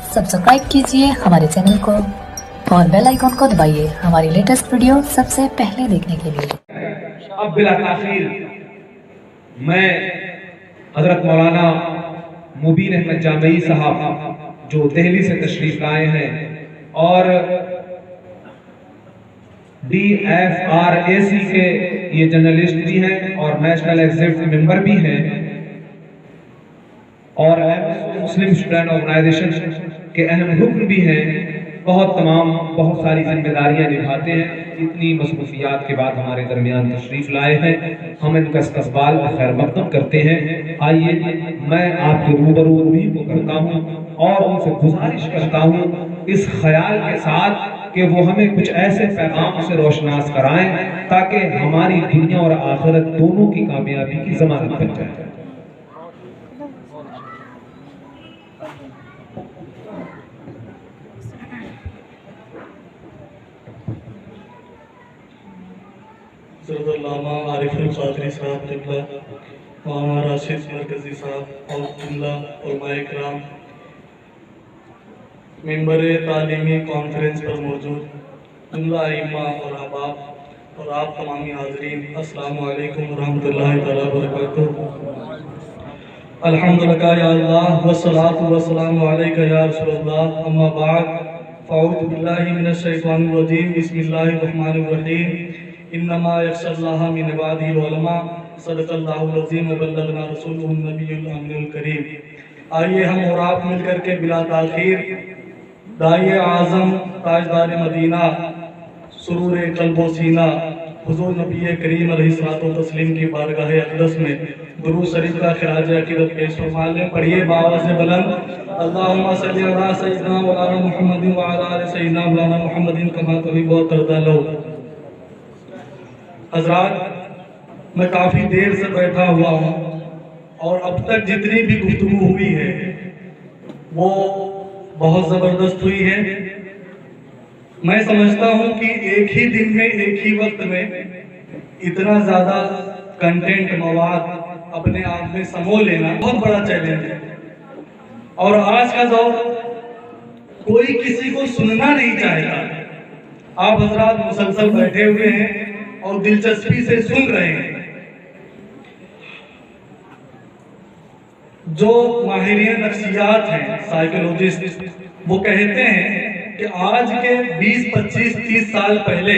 Subscribe कीजिए हमारे channel को और बेल आइकॉन को दबाइए हमारी लेटेस्ट वीडियो सबसे पहले देखने के लिए। अब बिला ताखीर मैं हजरत मौलाना मुबीन अहमद जामई साहब जो दिल्ली से तशरीफ लाए हैं और DFRAC के ये जर्नलिस्ट भी हैं और नेशनल एग्जीक्यूटिव मेंबर भी हैं और मुस्लिम स्टूडेंट ऑर्गेनाइजेशन के अहम रुकन भी हैं। बहुत सारी जिम्मेदारियां निभाते हैं। इतनी मसरूफियात के बाद हमारे दरमियान तशरीफ लाए हैं, हम इनका इस्तकबाल खैर मकदम करते हैं। आइए मैं आपके रूबरू उम्मीद को करता हूँ और उनसे गुजारिश करता हूँ इस ख्याल के साथ कि वो हमें कुछ ऐसे पैगाम से रोशनास कराएं ताकि हमारी दुनिया और आखिरत दोनों की कामयाबी की जमानत बन जाए। आरिफुल कादरी साहब जुमला, मौलाना राशिद मरकजी साहब और जुमला उलमाए इकराम मेंबर तालीमी कॉन्फ्रेंस पर मौजूद जुमला इमाम और अहबाब और आप तमामी हाज़रीन, अस्सलामु अलैकुम रहमतुल्लाहि तआला बरकातुहू। अल्हम्दुलिल्लाह या अल्लाह वस्सलातु वस्सलामु अलैका या रसूलल्लाह, अम्मा बाद, फ़अऊज़ु बिल्लाहि मिनश शैतानिर रजीम, बिस्मिल्लाहिर रहमानिर रहीम, इन्नमा यख्शल्लाह मिन इबादिहिल उलमा, सदक़ल्लाहुल अज़ीम व बल्लगना रसूलुहुन नबियुल अमीनुल करीम। आइए हम और आप मिलकर के बिला ताख़ीर दाई आज़म ताजदार मदीना सुरूर क़ल्ब व सीना हुज़ूर नबी करीम अलैहिस्सलातु तस्लीम की बारगाह अक़दस में दुरूद शरीफ का खिराज अक़ीदत पेश फरमा लें। पढ़िए बाआवाज़ बुलंद, अल्लाहुम्मा सल्लि अला सय्यिदना मौलाना मुहम्मदिन व अला आलि सय्यिदना मौलाना मुहम्मदिन कमा तुहिब्बु व तर्दा। हज़रात, मैं काफ़ी देर से बैठा हुआ हूँ और अब तक जितनी भी गुफ्तगू हुई है वो बहुत ज़बरदस्त हुई है। मैं समझता हूँ कि एक ही दिन में एक ही वक्त में इतना ज़्यादा कंटेंट मवाद अपने आप में समो लेना बहुत बड़ा चैलेंज है और आज का दौर कोई किसी को सुनना नहीं चाहेगा। आप हज़रात मुसलसल बैठे हुए हैं और दिलचस्पी से सुन रहे हैं। जो माहिर नफ्सियात हैं, साइकोलॉजिस्ट, वो कहते हैं कि आज के 20, 25, 30 साल पहले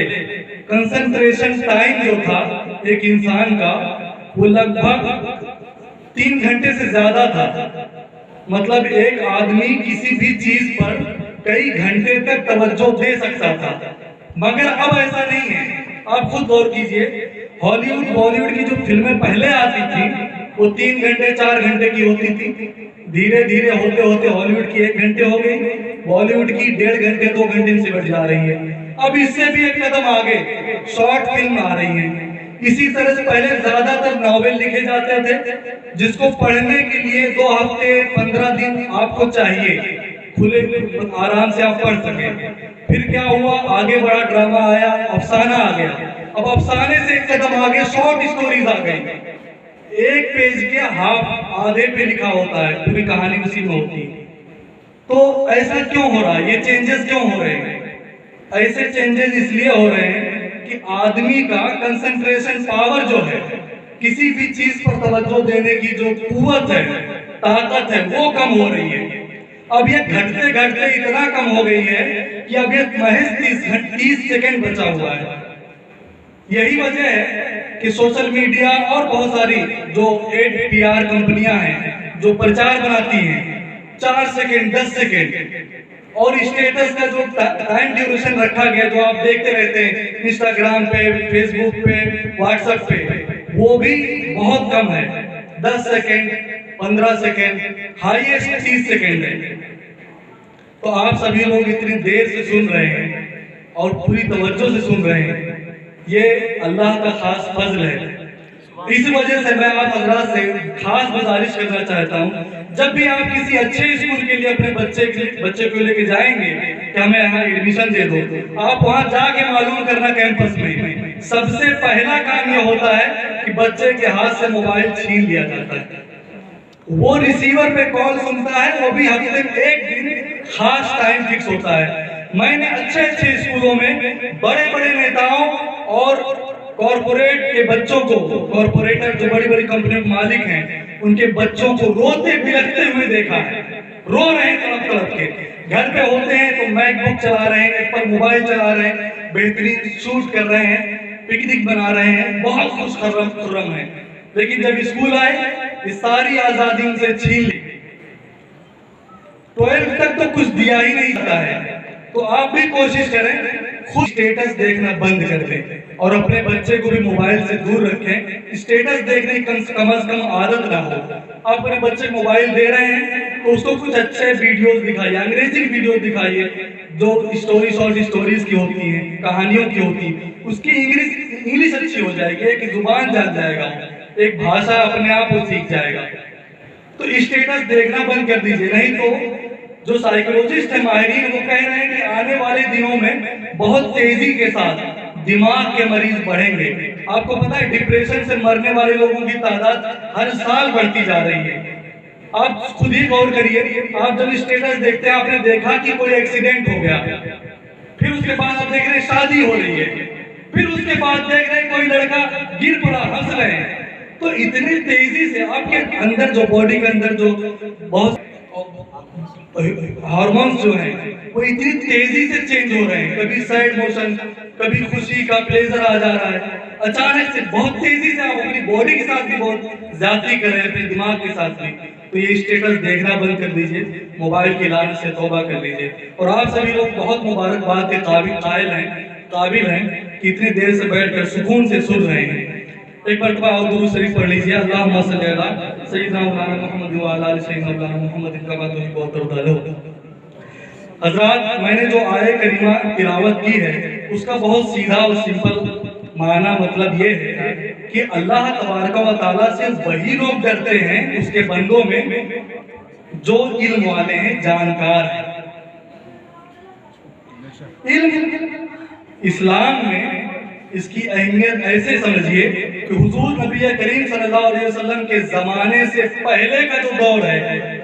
कंसंट्रेशन टाइम जो था एक इंसान का वो लगभग 3 घंटे से ज्यादा था। मतलब एक आदमी किसी भी चीज पर कई घंटे तक तवज्जो दे सकता था, मगर अब ऐसा नहीं है। आप खुद गौर कीजिए, हॉलीवुड बॉलीवुड की जो फिल्में पहले आती थी वो 3 घंटे 4 घंटे की होती थी। धीरे धीरे होते होते हॉलीवुड की 1 घंटे हो गई, बॉलीवुड की 1.5 घंटे 2 घंटे में सिमट जा रही है। अब इससे भी एक कदम आगे शॉर्ट फिल्म आ रही है। इसी तरह से पहले ज्यादातर नॉवेल लिखे जाते थे जिसको पढ़ने के लिए 2 हफ्ते 15 दिन आपको चाहिए, खुले आराम से आप पढ़ सके। फिर क्या हुआ, आगे बड़ा ड्रामा आया, अफसाना आ गया। अब अफसाने से एक कदम आगे शॉर्ट स्टोरीज आ गई। 1 पेज के हाफ आधे पे लिखा होता है, पूरी कहानी उसी में होती है। तो ऐसा क्यों हो रहा है? ये चेंजेस क्यों हो रहे हैं? ऐसे चेंजेस इसलिए हो रहे हैं कि आदमी का कंसंट्रेशन पावर जो है, किसी भी चीज पर तवज्जो देने की जो कुव्वत है, ताकत है, वो कम हो रही है। अब ये घटते घटते इतना कम हो गई है कि अब ये महज 30 सेकंड बचा हुआ है। यही वजह है कि सोशल मीडिया और बहुत सारी जो PR कंपनियां हैं जो प्रचार बनाती हैं 4 सेकंड 10 सेकंड और स्टेटस का जो टाइम ड्यूरेशन रखा गया जो आप देखते रहते हैं इंस्टाग्राम पे, फेसबुक पे, व्हाट्सएप पे, वो भी बहुत कम है। 10 सेकंड 15 सेकंड, हाईएस्ट 30 सेकंड है। तो आप सभी लोग इतनी देर से सुन रहे हैं और पूरी तवज्जो से सुन रहे हैं, ये अल्लाह का खास फजल है। इस वजह से मैं आप हज़रात से खास गुजारिश करना चाहता हूँ, जब भी आप किसी अच्छे स्कूल के लिए अपने बच्चे को लेके जाएंगे कि हमें यहाँ एडमिशन दे दो, आप वहाँ जाके मालूम करना कैंपस में सबसे पहला काम ये होता है कि बच्चे के हाथ से मोबाइल छीन लिया जाता है। वो रिसीवर पे कॉल सुनता है, वो भी हफ्ते में 1 दिन खास टाइम फिक्स होता है। मैंने अच्छे अच्छे स्कूलों में बड़े बड़े नेताओं और कॉरपोरेट के बच्चों को, कॉरपोरेटर जो बड़ी बड़ी कंपनियों के मालिक हैं, उनके बच्चों को रोते बिलखते हुए देखा है। रो रहे हैं तड़प तड़प के, घर पे होते हैं तो मैकबुक चला रहे हैं, पर मोबाइल चला रहे हैं, बेहतरीन शूट कर रहे हैं, पिकनिक बना रहे हैं, बहुत खुश खुर्रम है। लेकिन जब स्कूल आए, ये सारी आजादी उनसे छीन ली। 12th तक तो कुछ दिया ही नहीं जाता है। तो आप भी कोशिश करें, खुद स्टेटस देखना बंद कर दें और अपने बच्चे को भी मोबाइल से दूर रखें। स्टेटस देखने की कम से कम आदत ना हो। आप अपने बच्चे को मोबाइल दे रहे हैं तो उसको कुछ अच्छे वीडियोस दिखाइए, अंग्रेजी वीडियो दिखाइए जो शॉर्ट स्टोरीज की होती हैं, कहानियों की होती है। उसकी इंग्लिश अच्छी हो जाएगी, एक जुबान जान जाएगा, एक भाषा अपने आप वो सीख जाएगा। तो स्टेटस देखना बंद कर दीजिए, नहीं तो जो साइकोलॉजिस्ट है, माहिरीन, वो कह रहे हैं कि आने वाले दिनों में बहुत तेजी के साथ दिमाग के मरीज बढ़ेंगे। आपको पता है डिप्रेशन से मरने वाले लोगों की तादाद हर साल बढ़ती जा रही है। आप खुद ही गौर करिए, आप जब स्टेटस देखते हैं, आपने देखा कि कोई एक्सीडेंट हो गया, फिर उसके बाद आप देख रहे हैं शादी हो रही है, फिर उसके बाद देख रहे हैं कोई लड़का गिर पड़ा, हंस रहे हैं। तो इतनी तेजी से आपके अंदर जो बॉडी के अंदर जो बहुत हार्मोन्स जो हैं वो इतनी तेजी से चेंज हो रहे हैं, कभी सैड मोशन, कभी खुशी का प्लेजर आ जा रहा है, अचानक से बहुत तेजी से आप अपनी बॉडी के साथ भी बहुत ज्यादती कर रहे हैं, अपने दिमाग के साथ भी। तो ये स्टेटस देखना बंद कर दीजिए, मोबाइल की लालच से तौबा कर लीजिए। और आप सभी लोग बहुत मुबारकबाद के काबिल हैं कि इतनी देर से बैठकर सुकून से सुन रहे हैं। एक मरतबा और दुरूद शरीफ पढ़ लीजिए, अल्लाहुम्मा सल्ली अला सय्यिदना मौलाना मुहम्मद व अला आलि सय्यिदना मौलाना मुहम्मद कमा तुहिब्बु व तर्दा। हज़रात, मैंने जो आये करीमा तिलावत की है उसका बहुत सीधा और सिंपल माना मतलब ये है कि अल्लाह तबारक व तआला से वही लोग डरते हैं उसके बंदों में जो इल्म वाले हैं, जानकार हैं। इल्म इस्लाम में इसकी अहमियत ऐसे समझिए कि हुजूर नबी करीम सल्लल्लाहु अलैहि वसल्लम के जमाने से पहले का जो दौर है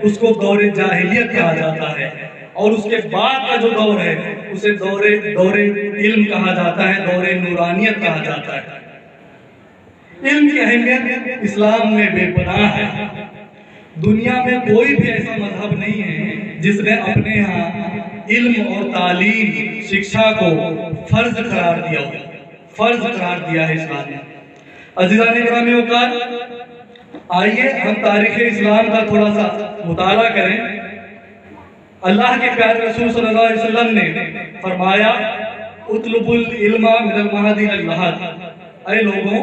उसको दौरे जाहिलियत कहा जाता है, और उसके बाद का जो दौर है उसे दौरे इल्म कहा जाता है, दौरे नूरानियत कहा जाता है। इल्म की अहमियत इस्लाम में बेपनाह है। दुनिया में कोई भी ऐसा मजहब नहीं है जिसने अपने यहाँ इल्म और तालीम, शिक्षा को फर्ज करार दिया हो। फर्ज करार दिया है इस्लाम ने। अज़ीज़ान इकराम औकात, आइए हम तारीख़ इस्लाम का थोड़ा सा मुताला करें। अल्लाह के प्यारे रसूल सल्लल्लाहु अलैहि वसल्लम ने फरमाया, उतलुबुल इल्मा मिनल महदी इलल लहद। ऐ लोगों,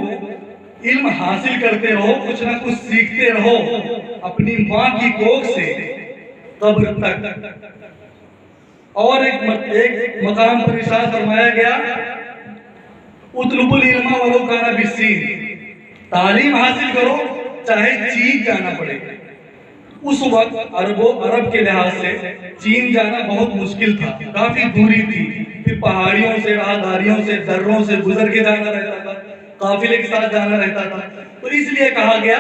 इल्म हासिल करते रहो, कुछ ना कुछ सीखते रहो, अपनी माँ की कोख से कब्र तक। और एक मकाम पर इरशाद फरमाया गया, उतलुबुल इल्मा वलो काना बिस्सीन। तालीम हासिल करो चाहे चीन जाना पड़े। उस वक्त अरब के लिहाज से चीन जाना बहुत मुश्किल था, काफी दूरी थी, फिर पहाड़ियों से, राहदारियों से, दर्रों से गुजर के जाना रहता था, काफिले के साथ जाना रहता था। तो इसलिए कहा गया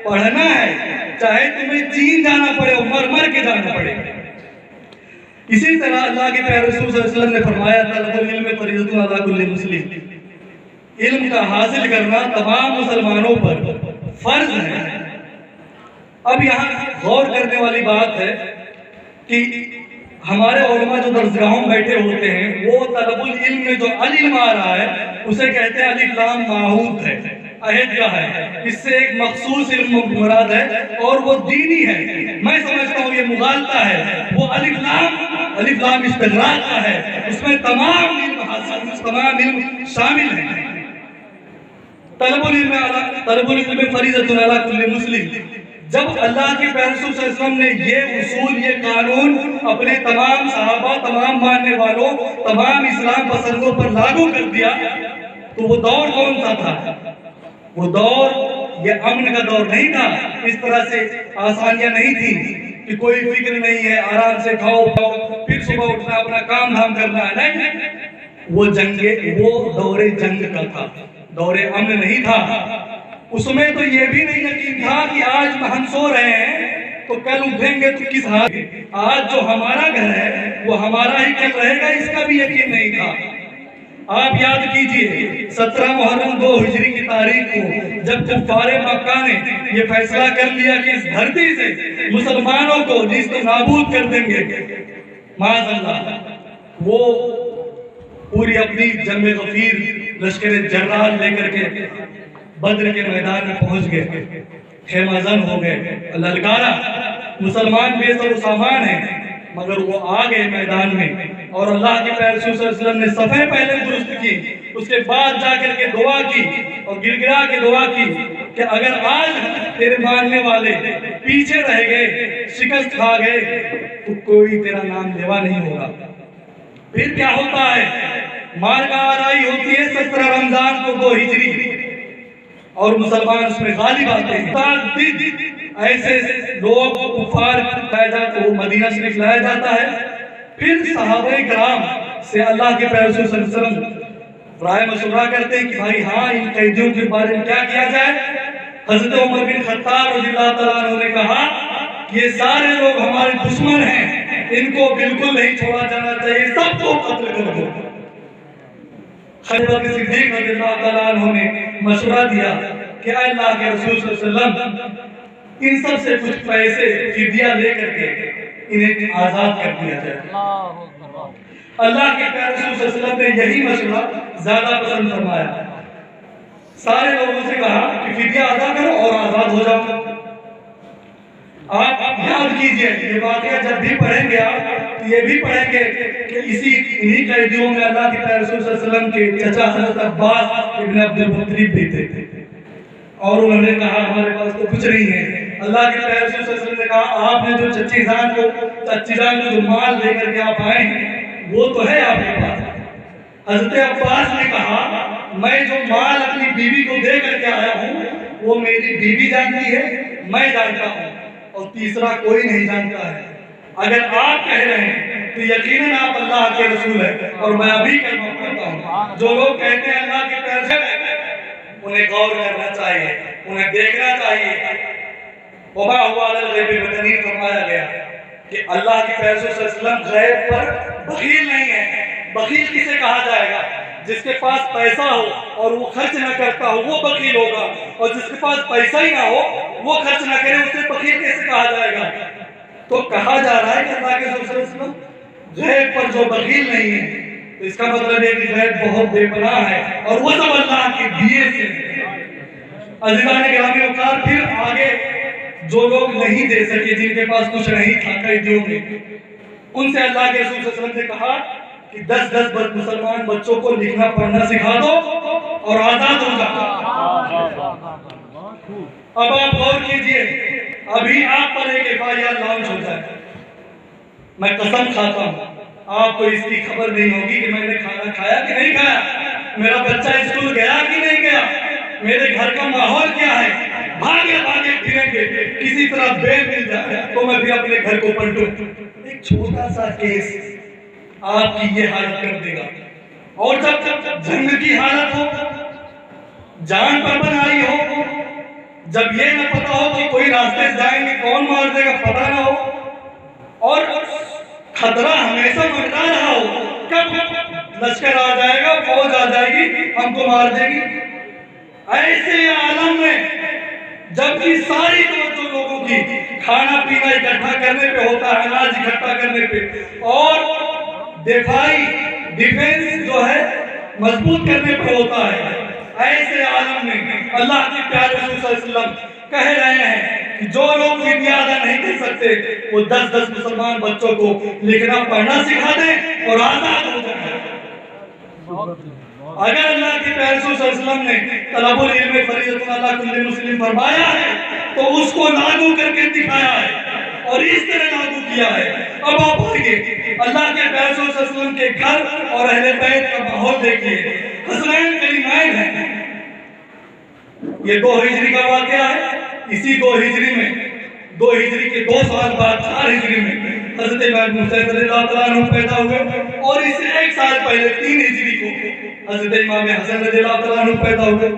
पढ़ना है चाहे तुम्हें चीन जाना पड़े और मर मर के जाना पड़े। इसी तरह अल्लाह के प्यारे रसूल सल्लल्लाहु अलैहि वसल्लम ने फरमाया, तलबुल इल्म फरीज़तुन अला कुल्लि मुस्लिम। इल्म का हासिल करना तमाम मुसलमानों पर फर्ज है। अब यहाँ गौर करने वाली बात है कि हमारे उलमा जो दरसगाहों में बैठे होते हैं वो तलबुल इल्म में जो अल इल्म आ रहा है उसे कहते हैं अलिफ लाम माहूद है, अहद का है। इससे एक मखसूस इल्म मुराद है और वो दीनी है। मैं समझता हूँ ये मुगालता है। वो अलिफ लाम इस्तिग़राक़ का है, उसमें तमाम इल्म शामिल है। तलबुल इल्म फरीज़तुन अला कुल्लि मुस्लिम। जब अल्लाह के प्यारे रसूल सल्लल्लाहु अलैहि वसल्लम ने ये उसूल, ये कानून अपने तमाम सहाबा, तमाम मानने वालों, तमाम इस्लाम पसंदों पर लागू कर दिया, तो वो दौर कौन सा था? वो दौर ये अमन का दौर नहीं था। इस तरह से आसानियां नहीं थी कि कोई फिक्र नहीं है, आराम से खाओ फिर सुबह उठना, अपना काम धाम करना है। नहीं, वो दौरे जंग का था, दौरे अमन नहीं था। उसमें तो ये भी नहीं यकीन था कि आज हम सो रहे हैं तो कल उठेंगे तो किस हाल में? आज जो हमारा घर है वो हमारा ही कल रहेगा, इसका भी यकीन नहीं था। आप याद कीजिए 17 मुहर्रम 2 हिजरी की तारीख को जब कुफ्फारे मक्का ने ये फैसला कर लिया कि इस धरती से मुसलमानों को जिस तो नाबूद कर देंगे, माज़अल्लाह, वो पूरी अपनी जंग गफीर लश्कर जर्रार लेकर के बद्र के मैदान में पहुंच गए, खेमाजन हो गए, ललकारा। मुसलमान बेसर सामान है मगर वो आ गए मैदान में, और अल्लाह के प्यारे सल्लल्लाहु अलैहि वसल्लम ने सफ़े पहले दुरुस्त की, उसके बाद जाकर के दुआ की और गिड़गिड़ा के दुआ की कि अगर आज तेरे मानने वाले पीछे रह गए, शिकस्त खा गए, तो कोई तेरा नाम लेवा नहीं होगा। फिर क्या होता है? मारकाराई होती है 17 रमजान को 2 हिजरी, और मुसलमान उसमें गालिब आते हैं। 7 दिन ऐसे लोग कुफार लाया जाता है, वो मदीना शरीफ लाया जाता है। फिर सहाबाए किराम से अल्लाह के प्यारे सल्लल्लाहु अलैहि वसल्लम राय मशवरा करते हैं कि भाई हाँ, इन कैदियों के बारे में क्या किया जाए। हजरत उमर बिन खत्ताब रज़ियल्लाहु तआला अन्हु ने कहा कि ये सारे लोग हमारे दुश्मन हैं, इनको बिल्कुल नहीं छोड़ा जाना चाहिए, सबको कत्ल कर दो। खलीफा सिद्दीक रज़ियल्लाहु तआला अन्हु ने मशवरा दिया कि अल्लाह के रसूल सल्लल्लाहु अलैहि वसल्लम इन सब से कुछ पैसे फिदिया लेकर के इन्हें आजाद कर दिया जाए। अल्लाह के प्यारे रसूल सल्लल्लाहु अलैहि वसल्लम ने यही मशवरा ज्यादा पसंद फरमाया। सारे लोगों से कहा कि फिदिया अदा करो और आजाद हो जाओ। आप याद कीजिए, ये वाकया जब भी पढ़ेंगे आप तो ये भी पढ़ेंगे कि इन्हीं कैदियों में अल्लाह के प्यारे रसूल सल्लल्लाहु अलैहि वसल्लम के चाचा हज़रत अब्बास इब्न अब्दुल मुत्तलिब भी थे, और उन्होंने कहा हमारे पास तो कुछ नहीं है। अल्लाह के प्यारे रसूल सल्लल्लाहु अलैहि वसल्लम ने कहा आपने जो चच्ची जान को जो माल लेकर के आप आए हैं वो तो है आपके पास। हज़रत अब्बास ने कहा मैं जो माल अपनी बीवी को दे करके आया हूँ वो मेरी बीवी जानती है, मैं जानता हूँ, और तीसरा कोई नहीं जानता है। अगर आप कह रहे हैं तो यकीनन आप अल्लाह के रसूल हैं, और मैं अभी कलमा पढ़ता हूँ। जो लोग कहते हैं अल्लाह के प्यारे, उन्हें गौर करना चाहिए, उन्हें देखना चाहिए। वमा हुआ अलल गैबि बदनीर फरमाया गया कि अल्लाह के प्यारे सल्लल्लाहु अलैहि वसल्लम गैब पर बखील नहीं है। बखील किसे कहा जाएगा? जिसके पास पैसा हो और वो खर्च न करता हो वो बखील होगा, और जिसके पास पैसा ही ना हो वो खर्च ना करे उसे बखील कैसे कहा जाएगा? तो कहा जा रहा है कि अल्लाह के रसूल सल्लल्लाहु अलैहि वसल्लम गैब पर जो बखील नहीं है, तो इसका मतलब है कि गैब बहुत बेपनाह है, और वो सब अल्लाह के दिए से। अज़ीज़ान गिरामी औकार, फिर आगे जो लोग नहीं दे सके, जिनके पास कुछ नहीं था कैदियों में, उनसे अल्लाह के रसूल सल्लल्लाहु अलैहि वसल्लम ने कहा कि 10-10 मुसलमान बच्चों को लिखना पढ़ना सिखा दो और आजाद हो जाओ। अब आप गौर कीजिए, अभी आप पर एक FIR लॉन्च हो जाए, मैं कसम खाता हूँ आपको इसकी खबर नहीं होगी कि मैंने खाना खाया कि नहीं खाया, मेरा बच्चा स्कूल गया कि नहीं गया, मेरे घर का माहौल क्या है। भागे भागे फिरेंगे, किसी तरह बेल मिल जाए तो मैं भी अपने घर को पलटूं। एक छोटा सा केस आपकी ये हालत कर देगा। और जब जंग की हालत हो, जान पर बनाई हो, जब ये न पता हो कि कोई रास्ते से जाएंगे कौन मार देगा पता ना हो, और खतरा हमेशा मंडरा रहा हो, कब लश्कर आ जाएगा, फौज आ जाएगी, हमको मार देगी। ऐसे आलम में जबकि सारी तवज्जो लोगों की खाना पीना इकट्ठा करने पे होता है, अनाज इकट्ठा करने पे, और डिफेंस जो है मजबूत करने पे होता है, ऐसे आलम में अल्लाह के प्यारे रसूल सल्लल्लाहु अलैहि वसल्लम कह रहे हैं कि जो लोग फिदिया अदा नहीं कर सकते वो 10-10 मुसलमान बच्चों को लिखना पढ़ना सिखा दें और आजाद हो जाए। अगर अल्लाह के प्यारे रसूल सल्लल्लाहु अलैहि वसल्लम ने तलबुल इल्म फरीज़तुन अला कुल्लि मुस्लिम फरमाया है तो उसको लागू करके दिखाया है और इस तरह लागू किया है। अब आप देखिए अल्लाह के प्यारे रसूल सल्लल्लाहु अलैहि वसल्लम के घर और अहले बैत का माहौल देखिए, हसनैन करीमैन है। ये 2 हिजरी का वाकया है। इसी 2 हिजरी में 2 हिजरी के 2 साल बाद 4 हिजरी में हजरत इमाम हुसैन रज़ियल्लाहु तआला अन्हु पैदा हुए, और इससे 1 साल पहले 3 हिजरी को हजरत इमाम हसन रज़ियल्लाहु तआला अन्हु पैदा हुए,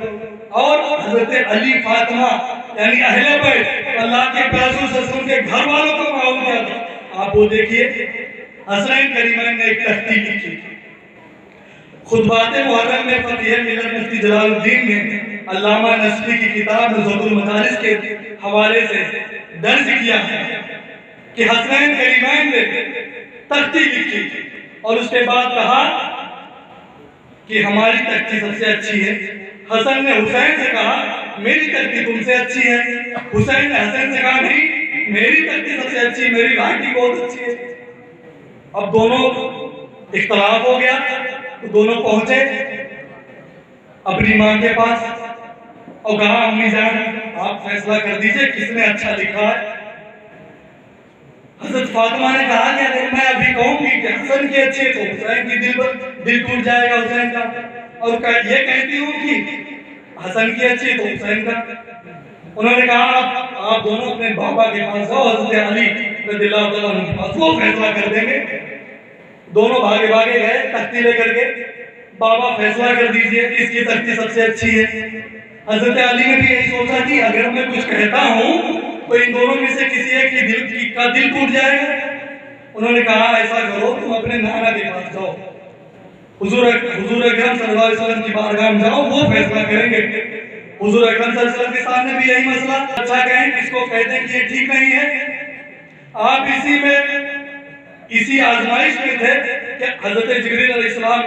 और हजरत अली फातिमा यानी अहले बैत अल्लाह के प्यारे रसूल सल्लल्लाहु अलैहि वसल्लम के उसके घर वालों का माहौल क्या था आप वो देखिए। हसनैन करीमैन ने एक तख्ती लिखी, खुतबात मुहर्रम में फकीह मिल्लत मुफ्ती जलालुद्दीन ने अल्लामा नस्वी की किताब नुज़्हतुल मदारिस के हवाले से दर्ज किया कि हसनैन करीमैन ने तख्ती लिखी और उसके बाद कहा कि हमारी तख्ती सबसे अच्छी है। हसन ने हुसैन से कहा मेरी तख्ती तुमसे अच्छी है। हुसैन ने हसन से कहा नहीं मेरी तख्ती सबसे अच्छी है, मेरी राइटिंग बहुत अच्छी है। अब दोनों इख्तलाफ हो गया तो दोनों पहुंचे अपनी मां के पास और कहा अम्मी जान आप फैसला कर दीजिए किसने अच्छा लिखा है। हजरत फातिमा ने कहा कि अगर मैं अभी कहूंगी कि हसन की अच्छी है तो हुसैन की दिल टूट जाएगा हुसैन का, और ये कहती हूँ कि हसन की अच्छी है तो हुसैन का। उन्होंने कहा आप दोनों अपने बाबा के पास जाओ, हजरत अली रज़ियल्लाहु तआला अन्हु के पास, वो फैसला कर देंगे। दोनों भागे भागे गए तख्ती लेकर के, बाबा फैसला कर दीजिए इसकी तख्ती सबसे अच्छी है। हजरत अली ने भी यही सोचा कि अगर मैं कुछ कहता हूँ तो इन दोनों में से किसी एक का दिल टूट जाएगा। उन्होंने कहा ऐसा करो तुम अपने नाना के पास जाओ, हुजूर अकरम सल्लल्लाहु अलैहि वसल्लम की बारगाह में जाओ, वो फैसला करेंगे। हुजूर अकरम सल्लल्लाहु अलैहि वसल्लम के सामने भी यही मसला, अच्छा कहें किसको कहते हैं कि ये ठीक नहीं है। आप इसी आजमाइश में थे कि हजरत जिब्रील अलैहिस्सलाम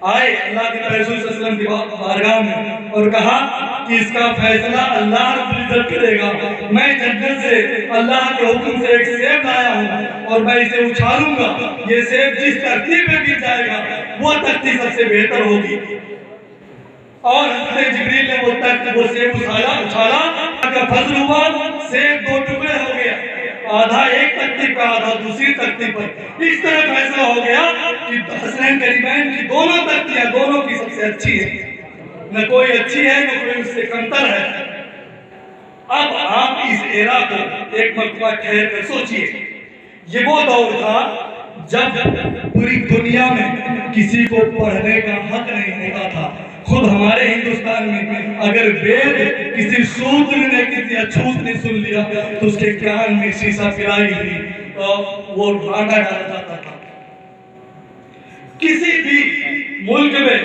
आए अल्लाह के रसूल सल्लल्लाहु अलैहि वसल्लम की बारगाह में और कहा कि इसका फैसला अल्लाह रब्बुल इज्जत करेगा। मैं जन्नत से अल्लाह के हुक्म से एक सेब लाया हूँ और मैं इसे उछालूंगा, ये सेब जिस तख्ती पे गिर जाएगा वो तख्ती सबसे बेहतर होगी। और हज़रत जिब्रील ने वो सेब उछाला का फजल हुआ, सेब दो टुकड़े हो गया, आधा एक तख्ती पर आधा दूसरी तख्ती पर। इस तरह फैसला हो गया कि हसनैन करीमैन की दोनों तख्तियां दोनों की सबसे अच्छी है, न कोई अच्छी है न कोई उससे कमतर है। अब आप इस एरा को एक मरतबा ठहर कर सोचिए, ये वो दौर था जब पूरी दुनिया में किसी को पढ़ने का हक नहीं होता था। खुद हमारे हिंदुस्तान में अगर वेद किसी शूद्र ने किसी अछूत ने सुन लिया तो उसके कान में शीशा पिलाई हुई तो वो रांगा डाला जाता था। किसी भी मुल्क में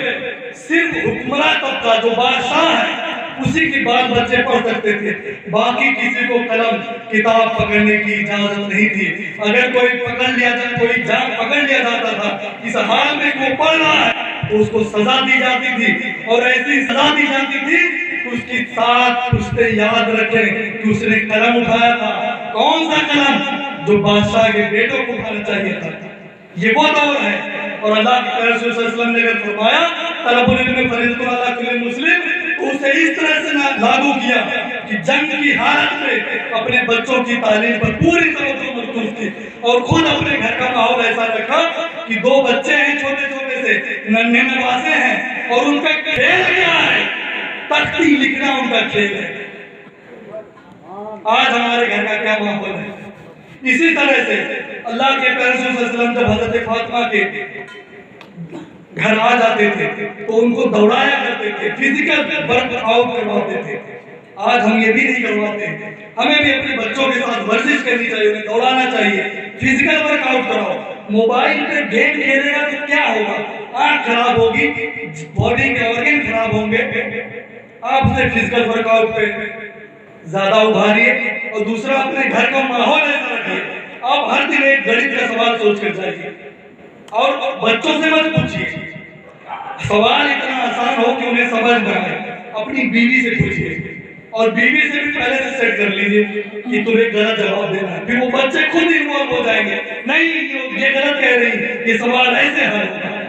सिर्फ हुक्मरान तबका जो बादशाह है उसी की बात बच्चे पढ़ सकते थे, बाकी किसी को कलम किताब पकड़ने की इजाजत नहीं थी। अगर कोई पकड़ लिया जाता था इस हाल में कोई पढ़ रहा है तो उसको सजा दी जाती थी, और ऐसी सजा दी जाती थी उसकी 7 पुश्ते याद रखें कि उसने कलम उठाया था। कौन सा कलम? जो बादशाह के बेटों को उठाना चाहिए था। ये वो दौर है। और अल्लाह के रसूल सल्लल्लाहु अलैहि वसल्लम ने अगर फरमाया तलबुल इल्म फरीज़तुन अला कुल्लि मुस्लिम, तो उसे इस तरह से लागू किया कि जंग की हालत में अपने बच्चों की तालीम पर पूरी तवज्जो मरकूज की, और खुद अपने घर का माहौल ऐसा रखा कि 2 बच्चे हैं छोटे छोटे से, नन्हे नवासे हैं, और उनका खेल क्या है? तख्ती लिखना उनका खेल है। आज हमारे घर का क्या माहौल है? इसी तरह से अल्लाह के रसूल सल्लल्लाहु अलैहि वसल्लम जब हज़रत फातिमा के घर आ जाते थे तो उनको दौड़ाया करते थे, फिजिकल वर्कआउट करवाते थे। आज हम ये भी नहीं करवाते। हमें भी अपने बच्चों के साथ वर्जिश करनी चाहिए, उन्हें दौड़ाना चाहिए, फिजिकल वर्कआउट कराओ। मोबाइल पे गेम खेलेगा तो क्या होगा? आंख खराब होगी, बॉडी के ऑर्गन खराब होंगे। आप उसे फिजिकल वर्कआउट पे ज्यादा उभारिए, और दूसरा अपने घर का माहौल ऐसा रखिए। आप हर दिन एक गणित का सवाल सोच कर जाइए, और बच्चों से मत पूछिए, सवाल इतना आसान हो कि उन्हें समझ में आए। अपनी बीवी से पूछिए, और बीवी से भी पहले से सेट कर लीजिए कि तुम्हें गलत जवाब देना है। फिर वो बच्चे खुद इन्वॉल्व हो जाएंगे, नहीं ये गलत कह रही है, ये सवाल ऐसे हल होता है।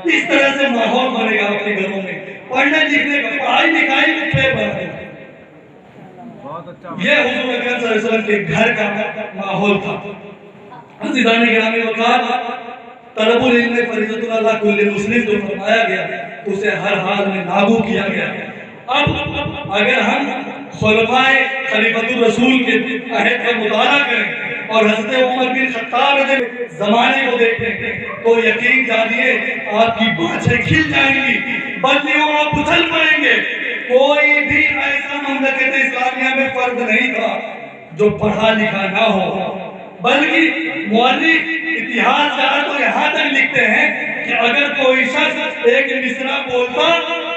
इस तरह से माहौल बनेगा आपके घरों में, पढ़ने लिखने का, पढ़ाई लिखाई में खेल बनेगा। ये हुजूर अकरम सल्लल्लाहु अलैहि वसल्लम के घर का माहौल था। अज़ीज़ान गिरामी वक़ात तलबुल इल्म फरीज़तुन अला कुल्लि मुस्लिम जो फरमाया गया उसे हर हाल में लागू किया गया। अब अगर हम खुलफाए खलीफतुर रसूल के अहद का मुताला करें और हज़रत उमर बिन खत्ताब के ज़माने को देखें तो यकीन जानिए आपकी बाँछें खिल जाएंगी, बल्लियों आप उछल पड़ेंगे। कोई भी ऐसा ममलकत इस्लामिया में फर्द नहीं था जो पढ़ा लिखा ना हो, बल्कि मौलिक इतिहासकार तो यहाँ तक लिखते हैं कि अगर कोई शख्स एक मिसरा बोलता